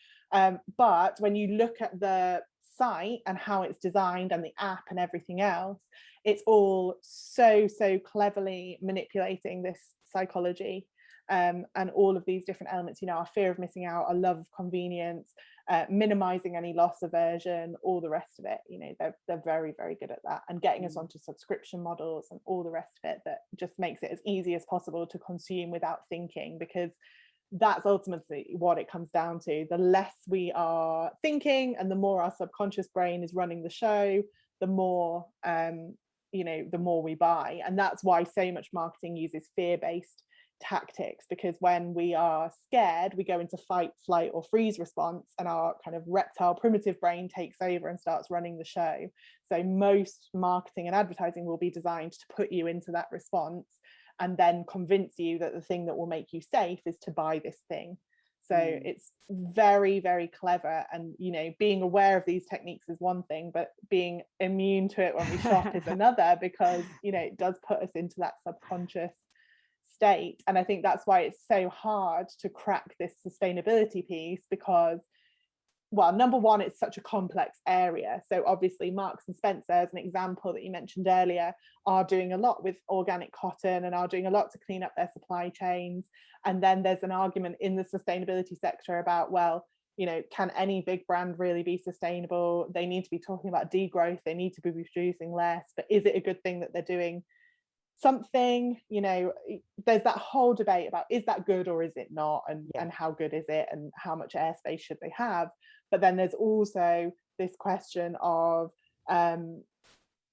but when you look at the site and how it's designed and the app and everything else, it's all so cleverly manipulating this psychology, and all of these different elements, you know, our fear of missing out, our love of convenience, minimizing any loss aversion, all the rest of it. You know, they're very good at that, and getting us onto subscription models and all the rest of it that just makes it as easy as possible to consume without thinking, because that's ultimately what it comes down to. The less we are thinking and the more our subconscious brain is running the show, the more you know, the more we buy. And that's why so much marketing uses fear-based tactics, because when we are scared, we go into fight, flight, or freeze response, and our kind of reptile primitive brain takes over and starts running the show. So most marketing and advertising will be designed to put you into that response and then convince you that the thing that will make you safe is to buy this thing. So it's very clever. And, you know, being aware of these techniques is one thing, but being immune to it when we shop is another, because, you know, it does put us into that subconscious state. And I think that's why it's so hard to crack this sustainability piece, because, well, number one, it's such a complex area. So obviously Marks and Spencer, as an example that you mentioned earlier, are doing a lot with organic cotton and are doing a lot to clean up their supply chains. And then there's an argument in the sustainability sector about, well, you know, can any big brand really be sustainable? They need to be talking about degrowth, they need to be producing less, but is it a good thing that they're doing something? You know, there's that whole debate about, is that good or is it not, and how good is it, and how much airspace should they have? But then there's also this question of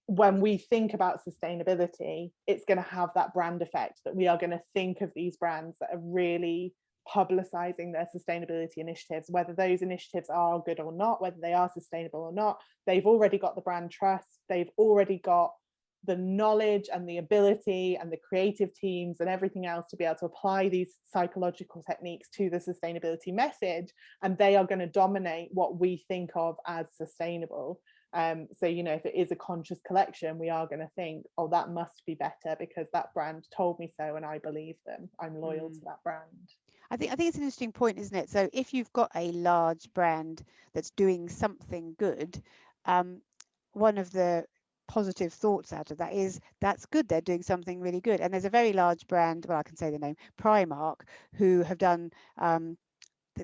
when we think about sustainability, it's going to have that brand effect, that we are going to think of these brands that are really publicizing their sustainability initiatives, whether those initiatives are good or not, whether they are sustainable or not. They've already got the brand trust, they've already got the knowledge and the ability and the creative teams and everything else to be able to apply these psychological techniques to the sustainability message, and they are going to dominate what we think of as sustainable. So, you know, if it is a conscious collection, we are going to think, oh, that must be better because that brand told me so and I believe them, I'm loyal to that brand. I think it's an interesting point, isn't it? So if you've got a large brand that's doing something good, one of the positive thoughts out of that is that's good, they're doing something really good. And there's a very large brand, well, I can say the name, Primark, who have done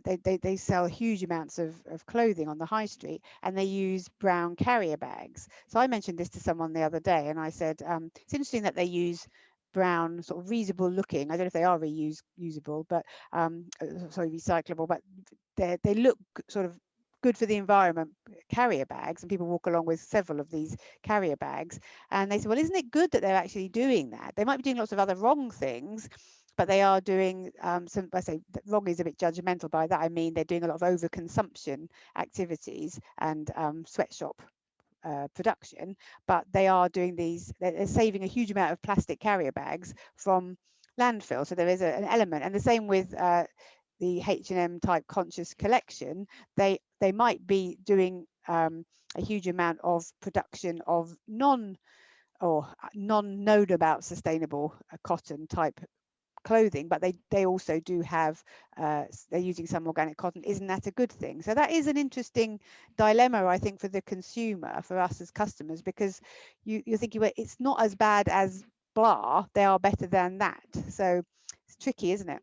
they sell huge amounts of clothing on the high street, and they use brown carrier bags. So I mentioned this to someone the other day, and I said it's interesting that they use brown, sort of reusable looking, I don't know if they are reusable, but sorry, recyclable, but they look sort of good for the environment, carrier bags, and people walk along with several of these carrier bags. And they said, well, isn't it good that they're actually doing that? They might be doing lots of other wrong things, but they are doing some, I say wrong is a bit judgmental. By that I mean they're doing a lot of overconsumption activities and sweatshop production, but they are doing these, they're saving a huge amount of plastic carrier bags from landfill. So there is an element, and the same with the H&M type conscious collection, they might be doing a huge amount of production of non-known about sustainable cotton type clothing, but they also do have they're using some organic cotton. Isn't that a good thing? So that is an interesting dilemma, I think, for the consumer, for us as customers, because you're thinking, well, it's not as bad as blah, they are better than that. So it's tricky, isn't it?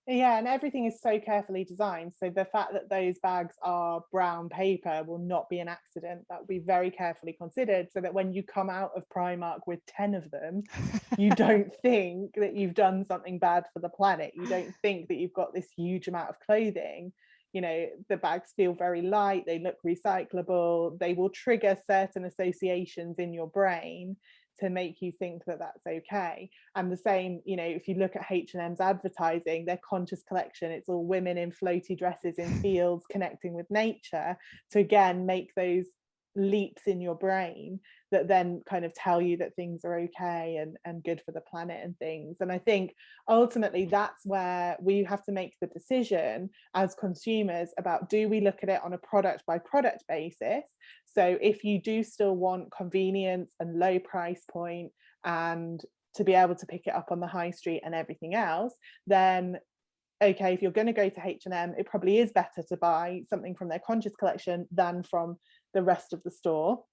Yeah, and everything is so carefully designed. So the fact that those bags are brown paper will not be an accident. That will be very carefully considered, so that when you come out of Primark with 10 of them, you don't think that you've done something bad for the planet. You don't think that you've got this huge amount of clothing. You know, the bags feel very light, they look recyclable, they will trigger certain associations in your brain to make you think that that's okay. And the same, you know, if you look at H&M's advertising, their conscious collection, it's all women in floaty dresses in fields connecting with nature, to again make those leaps in your brain that then kind of tell you that things are okay and good for the planet and things. And I think ultimately that's where we have to make the decision as consumers about, do we look at it on a product by product basis? So if you do still want convenience and low price point and to be able to pick it up on the high street and everything else, then okay, if you're going to go to H&M, it probably is better to buy something from their conscious collection than from the rest of the store.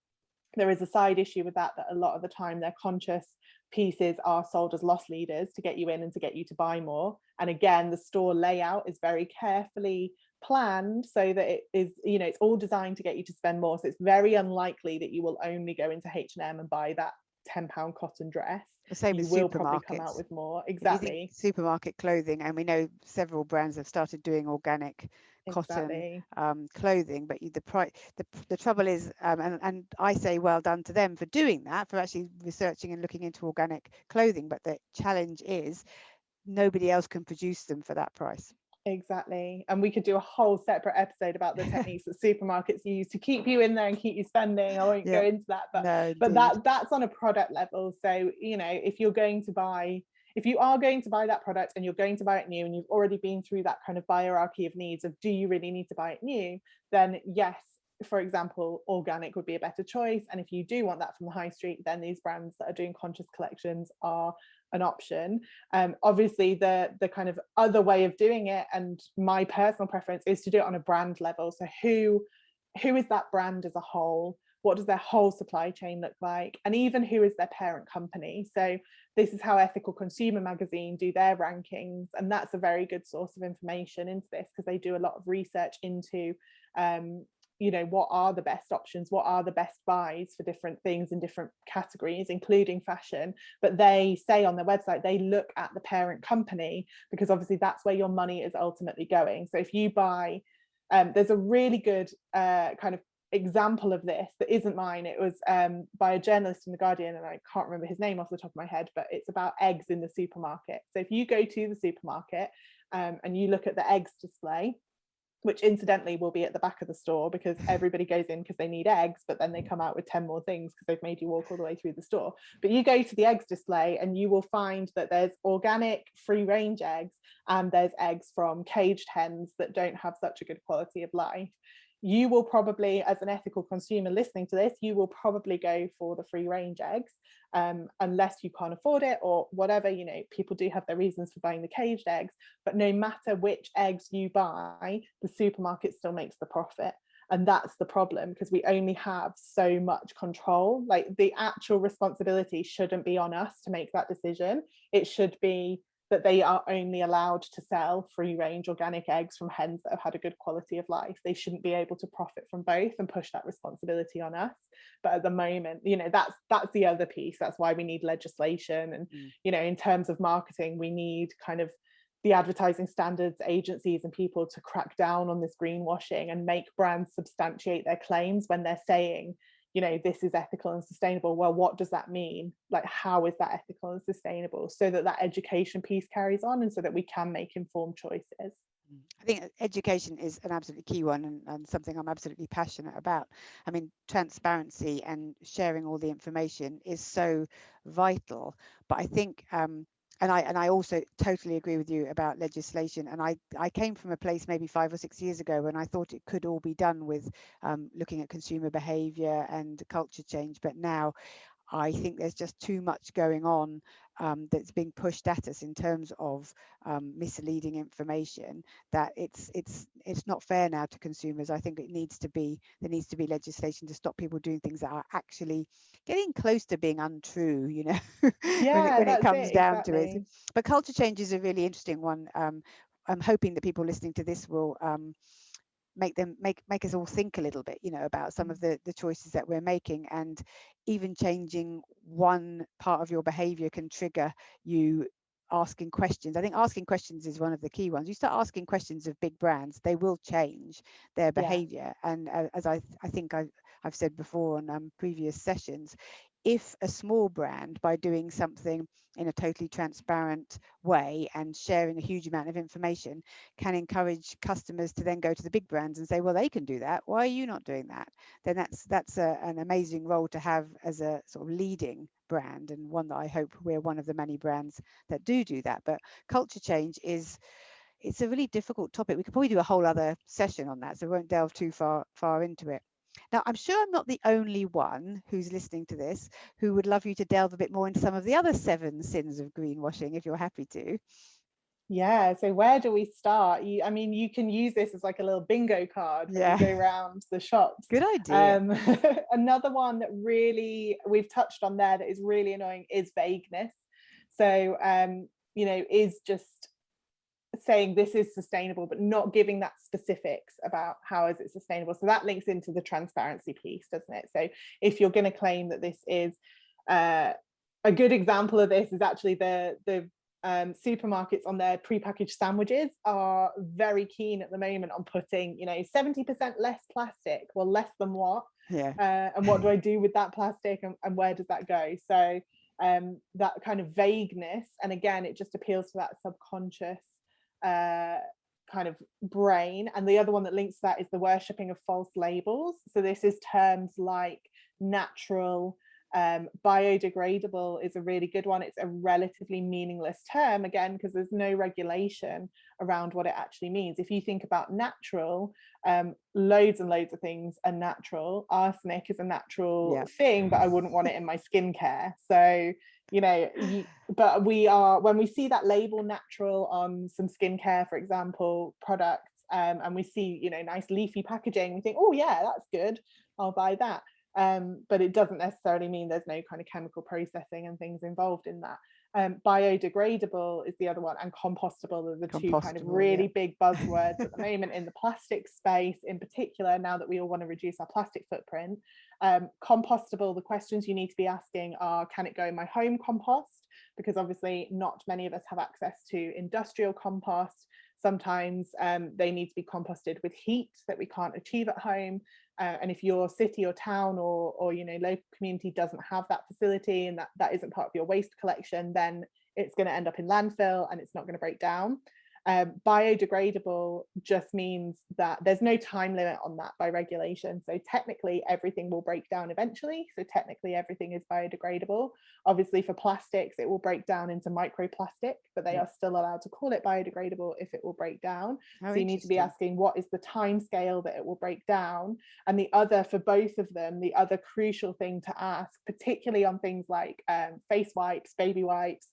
There is a side issue with that a lot of the time their conscious pieces are sold as loss leaders to get you in and to get you to buy more. And again, the store layout is very carefully planned so that it is, you know, it's all designed to get you to spend more. So it's very unlikely that you will only go into H&M and buy that £10 cotton dress. The same you as will supermarkets. Probably come out with more. Exactly. Supermarket clothing, and we know several brands have started doing organic cotton clothing, but the trouble is, and I say well done to them for doing that, for actually researching and looking into organic clothing, but the challenge is nobody else can produce them for that price. Exactly. And we could do a whole separate episode about the techniques that supermarkets use to keep you in there and keep you spending. I won't go into that, but no, that's on a product level. So, you know, if you are going to buy that product and you're going to buy it new, and you've already been through that kind of hierarchy of needs of, do you really need to buy it new? Then yes, for example, organic would be a better choice. And if you do want that from the high street, then these brands that are doing conscious collections are an option. Obviously the kind of other way of doing it, and my personal preference, is to do it on a brand level. So who is that brand as a whole? What does their whole supply chain look like? And even who is their parent company? So this is how Ethical Consumer magazine do their rankings, and that's a very good source of information into this, because they do a lot of research into you know, what are the best options, what are the best buys for different things in different categories, including fashion. But they say on their website, they look at the parent company, because obviously that's where your money is ultimately going. So if you buy, there's a really good kind of example of this that isn't mine. It was by a journalist in The Guardian, and I can't remember his name off the top of my head, but it's about eggs in the supermarket. So if you go to the supermarket and you look at the eggs display, which incidentally will be at the back of the store, because everybody goes in because they need eggs, but then they come out with 10 more things because they've made you walk all the way through the store. But you go to the eggs display and you will find that there's organic free range eggs, and there's eggs from caged hens that don't have such a good quality of life. You will probably, as an ethical consumer listening to this, you will probably go for the free range eggs, unless you can't afford it or whatever. You know, people do have their reasons for buying the caged eggs, but no matter which eggs you buy, the supermarket still makes the profit. And that's the problem, because we only have so much control. Like, the actual responsibility shouldn't be on us to make that decision. It should be that they are only allowed to sell free range organic eggs from hens that have had a good quality of life. They shouldn't be able to profit from both and push that responsibility on us. But at the moment, you know, that's the other piece. That's why we need legislation. And you know, in terms of marketing, we need kind of the advertising standards agencies and people to crack down on this greenwashing and make brands substantiate their claims when they're saying, you know, this is ethical and sustainable. Well, what does that mean? Like, how is that ethical and sustainable? So that education piece carries on, and so that we can make informed choices. I think education is an absolutely key one, and something I'm absolutely passionate about. I mean, transparency and sharing all the information is so vital. But I think I also totally agree with you about legislation. And I came from a place maybe 5 or 6 years ago when I thought it could all be done with looking at consumer behaviour and culture change. But now I think there's just too much going on that's being pushed at us in terms of misleading information, that it's not fair now to consumers. I think there needs to be legislation to stop people doing things that are actually getting close to being untrue, you know, Yeah, when it that's comes it, down to it. exactly. But culture change is a really interesting one. I'm hoping that people listening to this will make us all think a little bit, you know, about some of the choices that we're making. And even changing one part of your behavior can trigger you asking questions. I think asking questions is one of the key ones. You start asking questions of big brands, they will change their Yeah. behavior. And as I think I've said before on previous sessions, if a small brand, by doing something in a totally transparent way and sharing a huge amount of information, can encourage customers to then go to the big brands and say, well, they can do that, why are you not doing that? Then that's an amazing role to have as a sort of leading brand, and one that I hope we're one of the many brands that do that. But culture change it's a really difficult topic. We could probably do a whole other session on that, so we won't delve too far into it. Now, I'm sure I'm not the only one who's listening to this who would love you to delve a bit more into some of the other 7 sins of greenwashing, if you're happy to. Yeah, so where do we start? I mean, you can use this as like a little bingo card when you Yeah, go around the shops. good idea. Another one that really we've touched on there that is really annoying is vagueness. So, is just saying this is sustainable, but not giving that specifics about how is it sustainable. So that links into the transparency piece, doesn't it? So if you're going to claim that this is a good example of this is actually the supermarkets on their prepackaged sandwiches are very keen at the moment on putting 70% less plastic. Well, less than what? Yeah. And what do I do with that plastic, and where does that go? So that kind of vagueness, and again it just appeals to that subconscious kind of brain. And the other one that links to that is the worshipping of false labels. So this is terms like natural, biodegradable is a really good one. It's a relatively meaningless term, again, because there's no regulation around what it actually means. If you think about natural, loads and loads of things are natural. Arsenic is a natural thing, but I wouldn't want it in my skincare. So but when we see that label natural on some skincare, for example, products, and we see nice leafy packaging, we think, oh yeah, that's good, I'll buy that. But it doesn't necessarily mean there's no kind of chemical processing and things involved in that. Biodegradable is the other one, and compostable are the two kind of really big buzzwords at the moment in the plastic space in particular, now that we all want to reduce our plastic footprint. Compostable, the questions you need to be asking are, can it go in my home compost? Because obviously not many of us have access to industrial compost. Sometimes they need to be composted with heat that we can't achieve at home. And if your city or town or local community doesn't have that facility, and that isn't part of your waste collection, then it's going to end up in landfill and it's not going to break down. Biodegradable just means that there's no time limit on that by regulation. So technically everything will break down eventually. So technically everything is biodegradable. Obviously for plastics, it will break down into microplastic, but they are still allowed to call it biodegradable if it will break down. So you need to be asking, what is the time scale that it will break down? And the other, for both of them, the other crucial thing to ask, particularly on things like face wipes, baby wipes,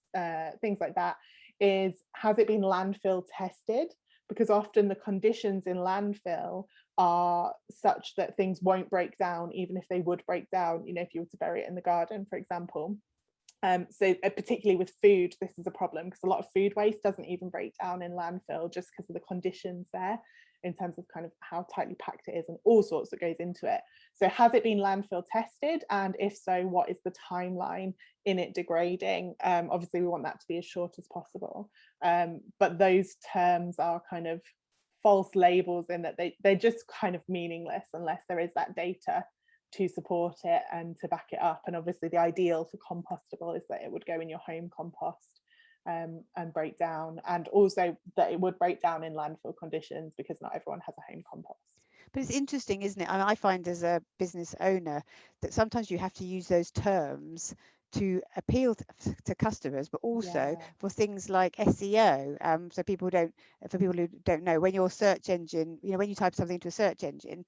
things like that, is, has it been landfill tested? Because often the conditions in landfill are such that things won't break down, even if they would break down, if you were to bury it in the garden, for example. So particularly with food, this is a problem, because a lot of food waste doesn't even break down in landfill just because of the conditions there, in terms of kind of how tightly packed it is and all sorts that goes into it. So has it been landfill tested? And if so, what is the timeline in it degrading? Obviously we want that to be as short as possible. But those terms are kind of false labels in that they're just kind of meaningless unless there is that data to support it and to back it up. And obviously the ideal for compostable is that it would go in your home compost and break down, and also that it would break down in landfill conditions, because not everyone has a home compost. But it's interesting, isn't it? And I find as a business owner that sometimes you have to use those terms to appeal to customers, but also Yeah. for things like SEO. So for people who don't know, when your search engine, when you type something into a search engine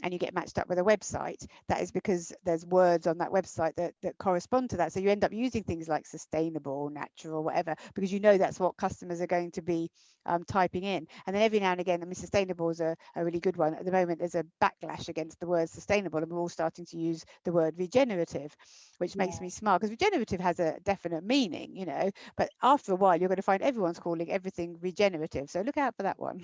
and you get matched up with a website, that is because there's words on that website that correspond to that. So you end up using things like sustainable, natural, whatever, because that's what customers are going to be typing in. And then every now and again, sustainable is a really good one. At the moment, there's a backlash against the word sustainable, and we're all starting to use the word regenerative, which makes me smart, because regenerative has a definite meaning, but after a while, you're going to find everyone's calling everything regenerative. So look out for that one.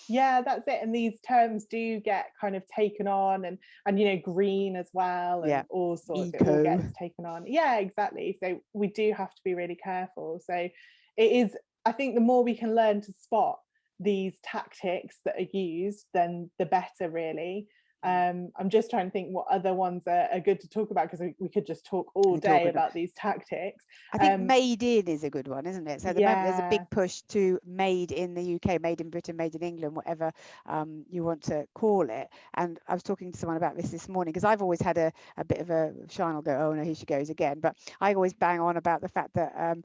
Yeah, that's it. And these terms do get kind of taken on, and green as well, and all sorts. It all gets taken on. Yeah, exactly. So we do have to be really careful. So it is, I think the more we can learn to spot these tactics that are used, then the better, really. I'm just trying to think what other ones are good to talk about, because we could just talk all day about these tactics. I think made in is a good one, isn't it? So at the moment there's a big push to made in the UK, made in Britain, made in England, whatever you want to call it. And I was talking to someone about this morning, because I've always had a bit of a, Sian will go, oh no, here she goes again, but I always bang on about the fact that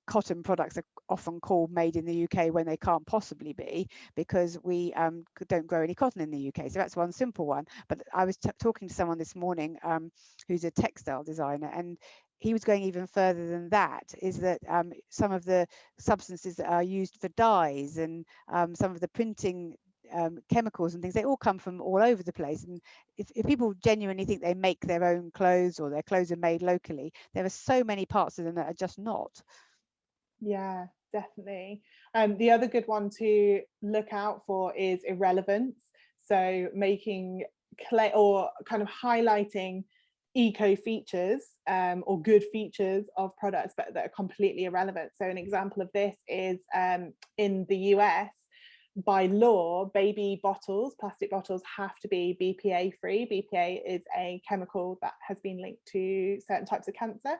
cotton products are often called made in the UK when they can't possibly be, because we don't grow any cotton in the UK. So that's one simple one. But I was talking to someone this morning who's a textile designer, and he was going even further than that, is that some of the substances that are used for dyes and some of the printing chemicals and things, they all come from all over the place. And if people genuinely think they make their own clothes, or their clothes are made locally, there are so many parts of them that are just not. Yeah, definitely. The other good one to look out for is irrelevance. So making or kind of highlighting eco features or good features of products, but that are completely irrelevant. So an example of this is in the US, by law, baby bottles, plastic bottles, have to be BPA free. BPA is a chemical that has been linked to certain types of cancer.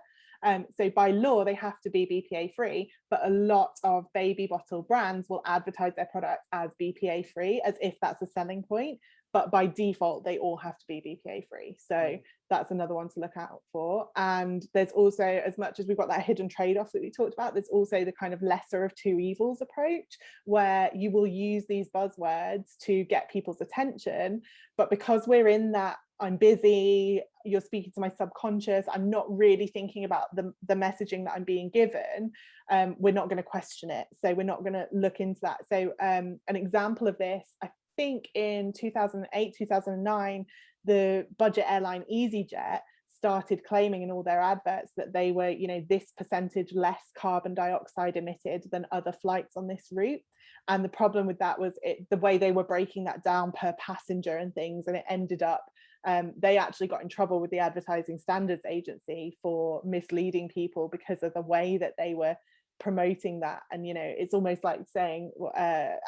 So by law, they have to be BPA free, but a lot of baby bottle brands will advertise their products as BPA free, as if that's a selling point. But by default, they all have to be BPA free. So that's another one to look out for. And there's also, as much as we've got that hidden trade-off that we talked about, there's also the kind of lesser of two evils approach, where you will use these buzzwords to get people's attention. But because we're in that, I'm busy, you're speaking to my subconscious, I'm not really thinking about the messaging that I'm being given, we're not going to question it. So we're not going to look into that. So an example of this, I think in 2008, 2009, the budget airline EasyJet started claiming in all their adverts that they were, this percentage less carbon dioxide emitted than other flights on this route. And the problem with that was the way they were breaking that down per passenger and things, and it ended up they actually got in trouble with the Advertising Standards Agency for misleading people because of the way that they were promoting that. And it's almost like saying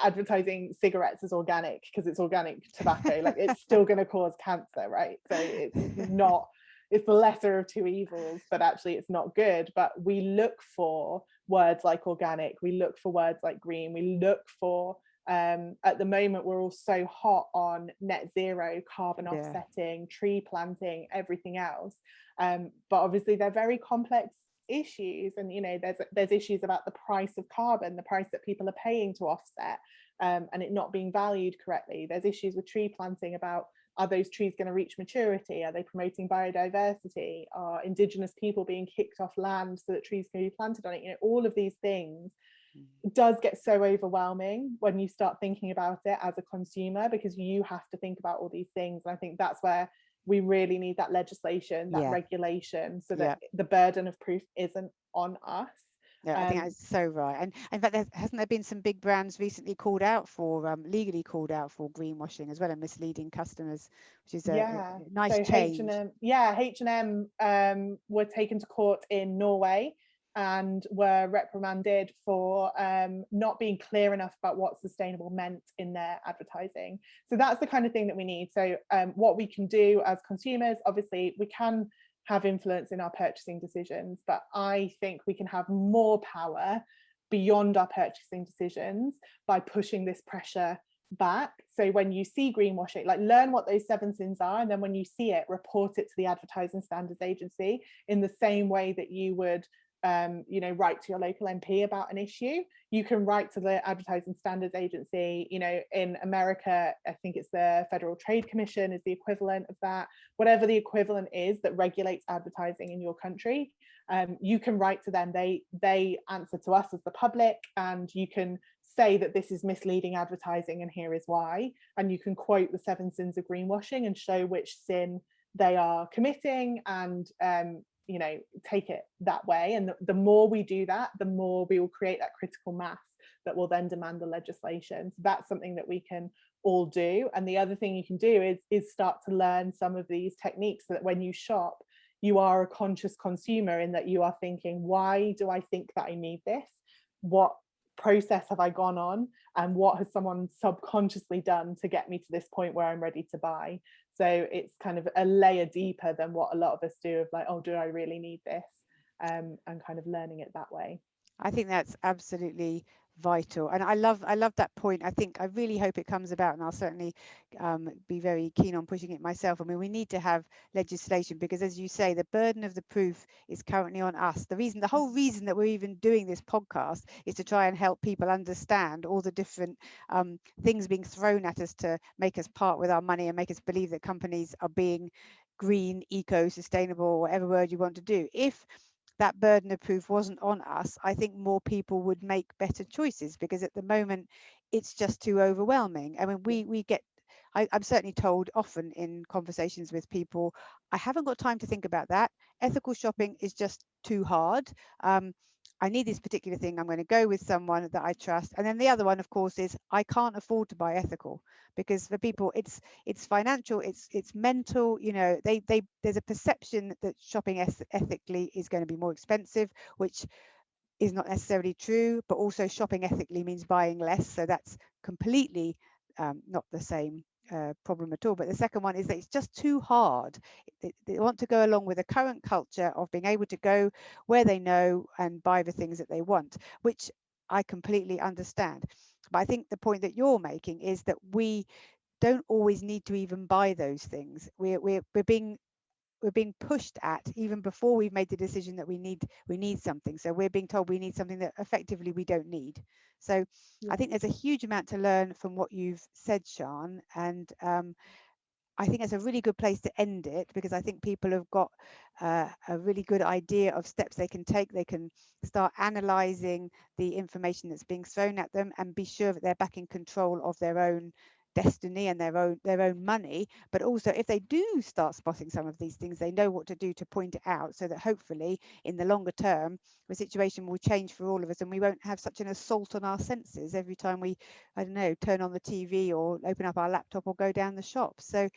advertising cigarettes as organic because it's organic tobacco. Like, it's still going to cause cancer, right? So it's the lesser of two evils, but actually it's not good. But we look for words like organic, we look for words like green, we look for at the moment we're all so hot on net zero, carbon offsetting, tree planting, everything else, but obviously they're very complex issues. And there's issues about the price of carbon, the price that people are paying to offset, and it not being valued correctly. There's issues with tree planting about, are those trees going to reach maturity? Are they promoting biodiversity? Are Indigenous people being kicked off land so that trees can be planted on it? All of these things, it does get so overwhelming when you start thinking about it as a consumer, because you have to think about all these things. And I think that's where we really need that legislation, that regulation, so that the burden of proof isn't on us. Yeah, I think that's so right. And in fact, hasn't there been some big brands recently called out for legally called out for greenwashing as well, and misleading customers, which is a nice change. H&M were taken to court in Norway and were reprimanded for not being clear enough about what sustainable meant in their advertising. So that's the kind of thing that we need. So what we can do as consumers, obviously we can have influence in our purchasing decisions, but I think we can have more power beyond our purchasing decisions by pushing this pressure back. So when you see greenwashing, like learn what those 7 sins are, and then when you see it, report it to the Advertising Standards Agency in the same way that you would write to your local MP about an issue. You can write to the Advertising Standards Agency. In America, I think it's the Federal Trade Commission is the equivalent of that. Whatever the equivalent is that regulates advertising in your country, you can write to them. They answer to us as the public, and you can say that this is misleading advertising and here is why. And you can quote the 7 sins of greenwashing and show which sin they are committing, and take it that way. And the more we do that, the more we will create that critical mass that will then demand the legislation. So that's something that we can all do. And the other thing you can do is start to learn some of these techniques, so that when you shop, you are a conscious consumer, in that you are thinking, why do I think that I need this? What process have I gone on, and what has someone subconsciously done to get me to this point where I'm ready to buy? So it's kind of a layer deeper than what a lot of us do, of like, oh, do I really need this? And kind of learning it that way. I think that's absolutely vital, and I love that point. I really hope it comes about, and I'll certainly be very keen on pushing it myself. I mean, we need to have legislation, because, as you say, the burden of the proof is currently on us. The whole reason that we're even doing this podcast is to try and help people understand all the different things being thrown at us to make us part with our money and make us believe that companies are being green, eco, sustainable, whatever word you want to do. If that burden of proof wasn't on us, I think more people would make better choices, because at the moment it's just too overwhelming. I mean, we get, I'm certainly told often in conversations with people, I haven't got time to think about that. Ethical shopping is just too hard. I need this particular thing. I'm going to go with someone that I trust. And then the other one, of course, is I can't afford to buy ethical, because for people it's financial, it's mental. There's a perception that shopping ethically is going to be more expensive, which is not necessarily true. But also, shopping ethically means buying less, so that's completely not the same problem at all. But the second one is that it's just too hard. They want to go along with the current culture of being able to go where they know and buy the things that they want, which I completely understand. But I think the point that you're making is that we don't always need to even buy those things. We're being pushed at even before we've made the decision that we need something. So we're being told we need something that effectively we don't need. So I think there's a huge amount to learn from what you've said, Sian, and I think it's a really good place to end it, because I think people have got a really good idea of steps they can take. They can start analysing the information that's being thrown at them and be sure that they're back in control of their own destiny and their own money. But also, if they do start spotting some of these things, they know what to do to point it out, so that hopefully in the longer term the situation will change for all of us, and we won't have such an assault on our senses every time we, I don't know, turn on the TV or open up our laptop or go down the shop. So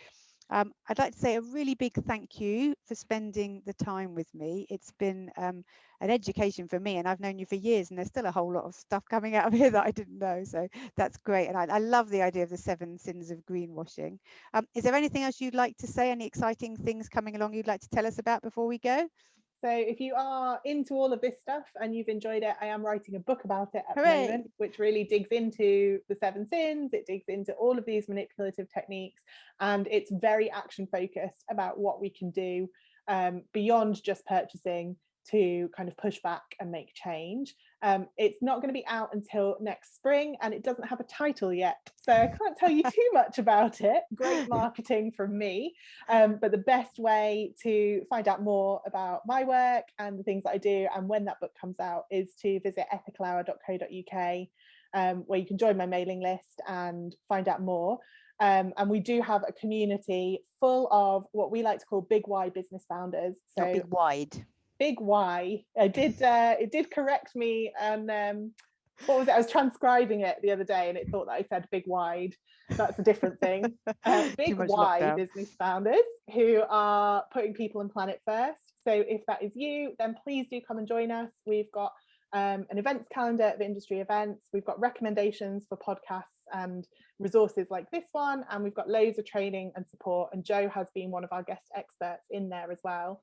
I'd like to say a really big thank you for spending the time with me. It's been an education for me, and I've known you for years, and there's still a whole lot of stuff coming out of here that I didn't know. So that's great. And I love the idea of the 7 sins of greenwashing. Is there anything else you'd like to say? Any exciting things coming along you'd like to tell us about before we go? So if you are into all of this stuff and you've enjoyed it, I am writing a book about it at Hooray! the moment, which really digs into the 7 sins. It digs into all of these manipulative techniques, and it's very action focused about what we can do beyond just purchasing to kind of push back and make change. It's not going to be out until next spring, and it doesn't have a title yet, so I can't tell you too much about it. Great marketing from me, but the best way to find out more about my work and the things that I do and when that book comes out is to visit ethicalhour.co.uk, where you can join my mailing list and find out more. And we do have a community full of what we like to call big Y business founders. So not big wide. Big Y. It did correct me, and what was it? I was transcribing it the other day, and it thought that I said big wide. That's a different thing. Big Y business founders who are putting people and planet first. So if that is you, then please do come and join us. We've got an events calendar of industry events. We've got recommendations for podcasts and resources like this one, and we've got loads of training and support. And Jo has been one of our guest experts in there as well.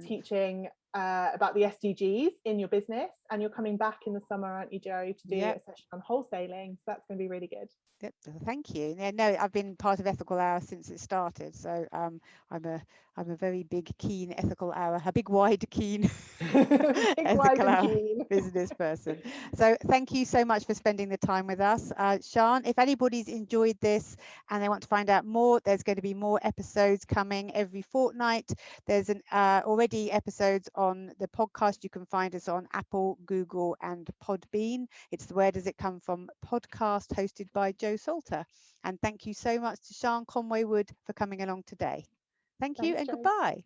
Teaching about the SDGs in your business, and you're coming back in the summer, aren't you, Jo, to do a session on wholesaling. So that's going to be really good. Yep, thank you. Yeah, no, I've been part of Ethical Hour since it started, so I'm a very big, keen Ethical Hour, a big, wide, keen Big, wide, Ethical and Hour keen. business person. So thank you so much for spending the time with us, Sian. If anybody's enjoyed this and they want to find out more, there's going to be more episodes coming every fortnight. There's already episodes on the podcast. You can find us on Apple, Google, and Podbean. It's the Where Does It Come From podcast, hosted by Jo Salter. And thank you so much to Sian Conway-Wood for coming along today. Thank you and Jo. goodbye.